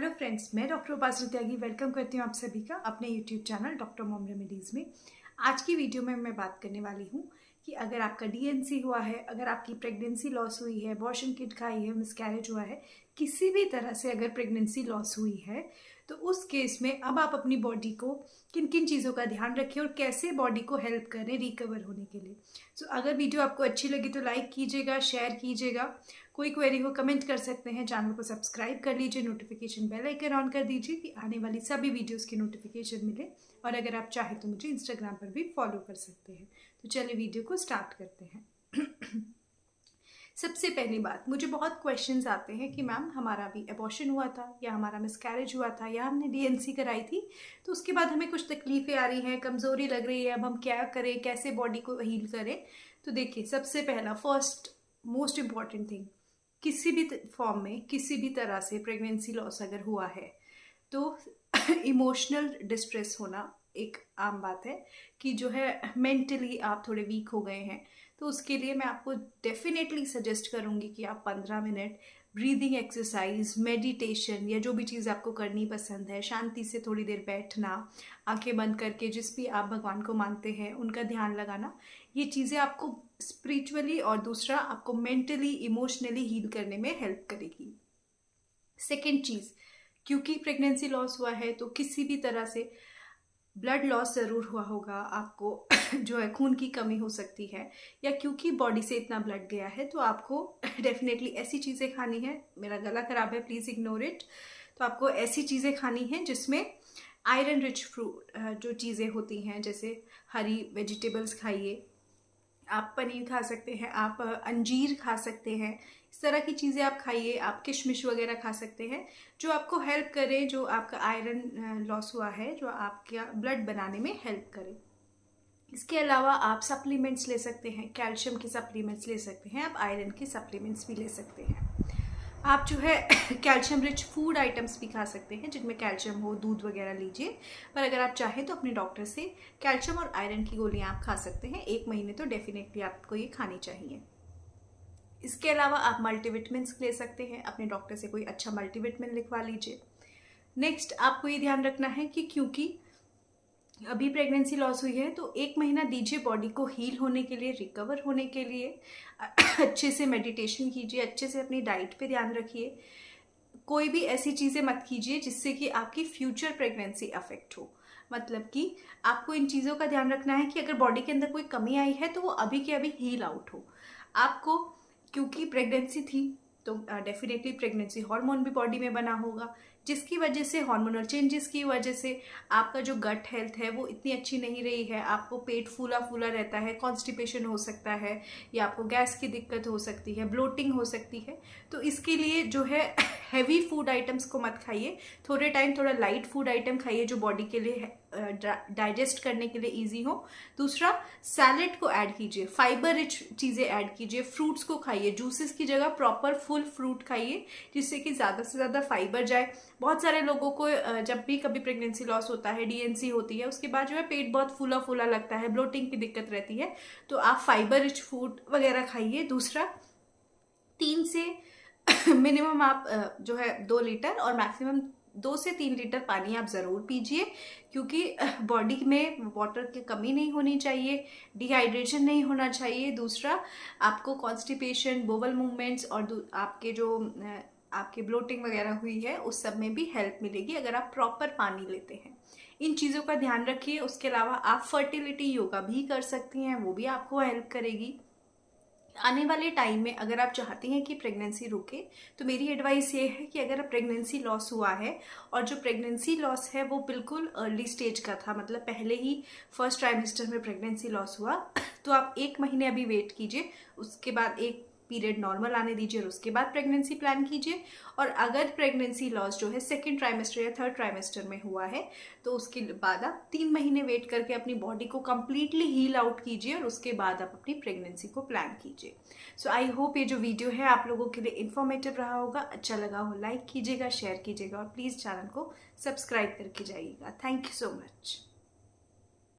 Hello friends, मैं doctor उपासना त्यागी welcome करती हूँ आप सभी का अपने YouTube channel doctor mom remedies में। आज की वीडियो में मैं बात करने वाली हूँ कि अगर आपका डीएनसी हुआ है, अगर आपकी प्रेगनेंसी लॉस हुई है, अबॉर्शन किट खाई है, मिसकैरेज हुआ है, किसी भी तरह से अगर प्रेगनेंसी लॉस हुई है तो उस केस में अब आप अपनी बॉडी को किन किन चीज़ों का ध्यान रखें और कैसे बॉडी को हेल्प करें रिकवर होने के लिए। सो अगर वीडियो आपको अच्छी लगी तो लाइक कीजिएगा, शेयर कीजिएगा, कोई क्वेरी हो कमेंट कर सकते हैं, चैनल को सब्सक्राइब कर लीजिए, नोटिफिकेशन बेल आइकन ऑन कर दीजिए कि आने वाली सभी वीडियोस की नोटिफिकेशन मिले। और अगर आप चाहें तो मुझे इंस्टाग्राम पर भी फॉलो कर सकते हैं। तो चलिए वीडियो को स्टार्ट करते हैं। सबसे पहली बात, मुझे बहुत क्वेश्चंस आते हैं कि मैम हमारा अभी अबॉर्शन हुआ था या हमारा मिसकैरेज हुआ था या हमने डीएनसी कराई थी तो उसके बाद हमें कुछ तकलीफ़ें आ रही हैं, कमज़ोरी लग रही है, अब हम क्या करें, कैसे बॉडी को हील करें। तो देखिए, सबसे पहला फर्स्ट मोस्ट इम्पॉर्टेंट थिंग, किसी भी फॉर्म में किसी भी तरह से प्रेगनेंसी लॉस अगर हुआ है तो इमोशनल डिस्ट्रेस होना एक आम बात है कि जो है मेंटली आप थोड़े वीक हो गए हैं। तो उसके लिए मैं आपको डेफिनेटली सजेस्ट करूंगी कि आप 15 मिनट ब्रीदिंग एक्सरसाइज, मेडिटेशन या जो भी चीज़ आपको करनी पसंद है, शांति से थोड़ी देर बैठना, आंखें बंद करके जिस भी आप भगवान को मानते हैं उनका ध्यान लगाना, ये चीज़ें आपको स्पिरिचुअली और दूसरा आपको मेंटली इमोशनली हील करने में हेल्प करेगी। सेकेंड चीज़, क्योंकि प्रेगनेंसी लॉस हुआ है तो किसी भी तरह से ब्लड लॉस ज़रूर हुआ होगा आपको। जो है खून की कमी हो सकती है या क्योंकि बॉडी से इतना ब्लड गया है तो आपको डेफिनेटली ऐसी चीज़ें खानी है। मेरा गला ख़राब है, प्लीज़ इग्नोर इट। तो आपको ऐसी चीज़ें खानी है जिसमें आयरन रिच फ्रूट जो चीज़ें होती हैं, जैसे हरी वेजिटेबल्स खाइए, आप पनीर खा सकते हैं, आप अंजीर खा सकते हैं, इस तरह की चीज़ें आप खाइए। आप किशमिश वगैरह खा सकते हैं जो आपको हेल्प करे, जो आपका आयरन लॉस हुआ है, जो आपका ब्लड बनाने में हेल्प करे। इसके अलावा आप सप्लीमेंट्स ले सकते हैं, कैल्शियम के सप्लीमेंट्स ले सकते हैं, आप आयरन के सप्लीमेंट्स भी ले सकते हैं। आप जो है कैल्शियम रिच फूड आइटम्स भी खा सकते हैं जिनमें कैल्शियम हो, दूध वगैरह लीजिए। पर अगर आप चाहें तो अपने डॉक्टर से कैल्शियम और आयरन की गोलियां आप खा सकते हैं। 1 महीने तो डेफिनेटली आपको ये खानी चाहिए। इसके अलावा आप मल्टीविटामिन्स ले सकते हैं, अपने डॉक्टर से कोई अच्छा मल्टीविटामिन लिखवा लीजिए। नेक्स्ट, आपको ये ध्यान रखना है कि क्योंकि अभी प्रेगनेंसी लॉस हुई है तो 1 महीना दीजिए बॉडी को हील होने के लिए, रिकवर होने के लिए। अच्छे से मेडिटेशन कीजिए, अच्छे से अपनी डाइट पे ध्यान रखिए। कोई भी ऐसी चीज़ें मत कीजिए जिससे कि आपकी फ्यूचर प्रेगनेंसी अफेक्ट हो। मतलब कि आपको इन चीज़ों का ध्यान रखना है कि अगर बॉडी के अंदर कोई कमी आई है तो वो अभी के अभी हील आउट हो। आपको क्योंकि प्रेगनेंसी थी तो डेफिनेटली प्रेगनेंसी हार्मोन भी बॉडी में बना होगा, जिसकी वजह से हार्मोनल चेंजेस की वजह से आपका जो गट हेल्थ है वो इतनी अच्छी नहीं रही है। आपको पेट फूला फूला रहता है, कॉन्स्टिपेशन हो सकता है या आपको गैस की दिक्कत हो सकती है, ब्लोटिंग हो सकती है। तो इसके लिए जो है हैवी फूड आइटम्स को मत खाइए, थोड़े टाइम थोड़ा लाइट फूड आइटम खाइए जो बॉडी के लिए डाइजेस्ट करने के लिए इजी हो। दूसरा, सैलेड को ऐड कीजिए, फाइबर रिच चीज़ें ऐड कीजिए, फ्रूट्स को खाइए, जूसेस की जगह प्रॉपर फुल फ्रूट खाइए जिससे कि ज़्यादा से ज़्यादा फाइबर जाए। बहुत सारे लोगों को जब भी कभी प्रेगनेंसी लॉस होता है, डीएनसी होती है, उसके बाद जो है पेट बहुत फूला फूला लगता है, ब्लोटिंग की दिक्कत रहती है, तो आप फाइबर रिच फूड वगैरह खाइए। दूसरा, 3 से मिनिमम आप जो है 2 लीटर और मैक्सिमम 2 से 3 लीटर पानी आप ज़रूर पीजिए, क्योंकि बॉडी में वाटर की कमी नहीं होनी चाहिए, डिहाइड्रेशन नहीं होना चाहिए। दूसरा, आपको कॉन्स्टिपेशन, बोवल मूवमेंट्स और आपके जो आपकी ब्लोटिंग वगैरह हुई है उस सब में भी हेल्प मिलेगी अगर आप प्रॉपर पानी लेते हैं। इन चीज़ों का ध्यान रखिए। उसके अलावा आप फर्टिलिटी योगा भी कर सकती हैं, वो भी आपको हेल्प करेगी। आने वाले टाइम में अगर आप चाहती हैं कि प्रेगनेंसी रुके तो मेरी एडवाइस ये है कि अगर प्रेगनेंसी लॉस हुआ है और जो प्रेगनेंसी लॉस है वो बिल्कुल अर्ली स्टेज का था, मतलब पहले ही फर्स्ट ट्राइमेस्टर में प्रेगनेंसी लॉस हुआ, तो आप 1 महीने अभी वेट कीजिए, उसके बाद एक पीरियड नॉर्मल आने दीजिए और उसके बाद प्रेगनेंसी प्लान कीजिए। और अगर प्रेगनेंसी लॉस जो है 2nd ट्राइमेस्टर या 3rd ट्राइमेस्टर में हुआ है तो उसके बाद आप 3 महीने वेट करके अपनी बॉडी को कंप्लीटली हील आउट कीजिए और उसके बाद आप अपनी प्रेगनेंसी को प्लान कीजिए। सो आई होप ये जो वीडियो है आप लोगों के लिए इन्फॉर्मेटिव रहा होगा। अच्छा लगा हो लाइक कीजिएगा, शेयर कीजिएगा और प्लीज़ चैनल को सब्सक्राइब करके जाइएगा। Thank you so much.